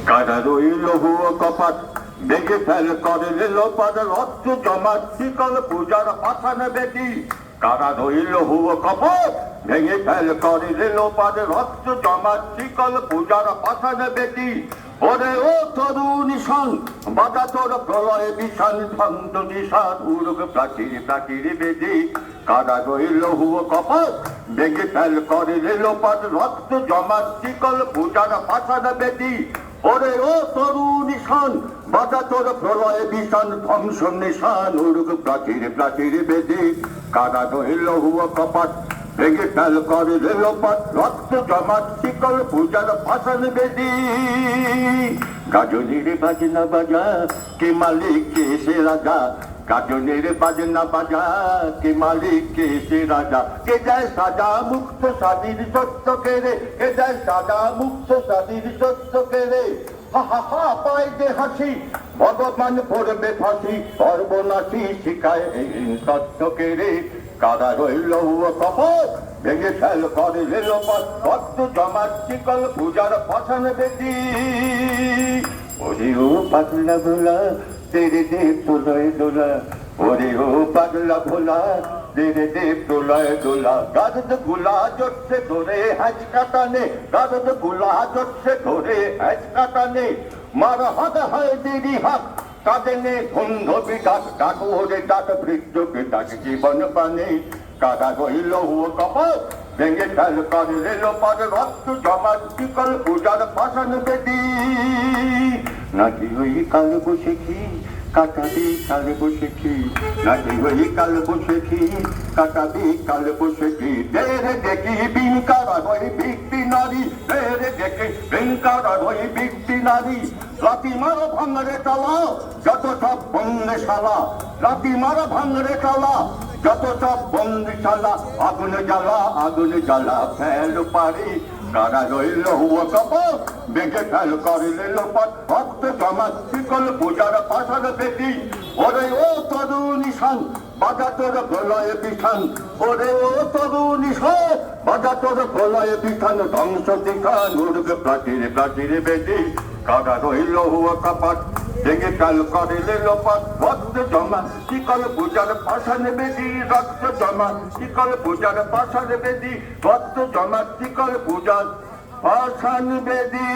কারা রইল হুয়ো কপাট বেগে ফেল করে লোপাট রক্ত জমাট শিকল পূজার পাঠান বেটি কারা রইল হুয়ো কপাট ভেঙে ফেল করে লোপাট রক্ত জমাট শিকল পূজার পাঠান বেটি ওরে ও তরু নিশান বাধা তোর প্রলয় বিশাল ছন্দ নিশান উড়ুক প্রাচীর প্রাচীর বেদি কারা রইল হুয়ো কপাট ভেঙে ফেল করে লোপাট রক্ত জমাট শিকল পূজার পাঠান বেটি ওরে ও তরু নিশান বাধা তোর প্রলয় বিশান ধ্বংস নিশান উড়ুক প্রাচীর প্রাচীর বেদি কারা রইল হুয়ো কপাট ভেঙে ফেল করে লোপাট রক্ত জমাট শিকল পূজার পাঠান বেদি গাজনের বাজনা বাজা কে মালিক কে সে রাজা গাজনের বাজনা বাজা কে মালিক কে সে রাজা কে যায় সাজা মুক্ত স্বাধীন সত্য কেড়ে কে যায় সাজা মুক্ত স্বাধীন সত্য কেড়ে হা হা হা পায় যে হাসি ভগবান পড়বে ফাঁসি সর্বনাশী শিখায় এই সত্য কেড়ে কারা রইল হুয়ো কপাট ভেঙে ফেল করে লোপাট রক্ত জমাট শিকল পূজার পাঠান বেদি ওরে ও পাগলা ভোলা তেরে দে প্রলয় দোলা ওরে ও পাগলা ভোলা তেরে দে প্রলয় দোলা গাদত গুলা জটছে ধরে হ্যাচ কাটানে গাদত গুলা জটছে ধরে হ্যাচ কাটানে মার হাত হয় দেরি হাত কাঁদেনে ধন্ধ বিঘাত ডাক ওরে ডাক বৃদ্ধকে ডাক জীবন পানে কারা রইল হুয়ো কপাট ভেঙে ফেল করে লোপাট রক্ত জমাট শিকল পূজার পাঠান বেদি নাকি ওই কাল বসেছি কাটাবি কাল বসেছি নাকি ওই কাল বসেছি কাটাবি কাল বসেছি বেড়ে দেখি বিনকারা ওই বিক্রি নারী বেড়ে দেখি বিনকারা ওই বিক্রি নারী লাঠি মারো ভাঙরে চালা যত সব বন্দেশালা লাঠি মারো ভাঙরে চালা যত সব বন্দিশালা আগুন জ্বালা ফেল পারি কারা রইল হুয়ো কপাট বেগে ফেল করে লোপাট রক্ত জমাট শিকল পূজার পাঠান বেদি ওরে ও তরু নিশান বাজা তোর প্রলয় বিঠান ওরে ও তরু নিশান বাজা তোর প্রলয় বিঠান ধ্বংস দিখান উড়ুক প্রাচীর প্রাচীর বেদি কারা রইল হুয়ো কপাট ভেঙে ফেল করে লোপাট রক্ত জমা শিকল পূজার পাঠান বেদি রক্ত জমা শিকল পূজার পাঠান বেদি রক্ত জমা শিকল পূজার পাঠান বেদি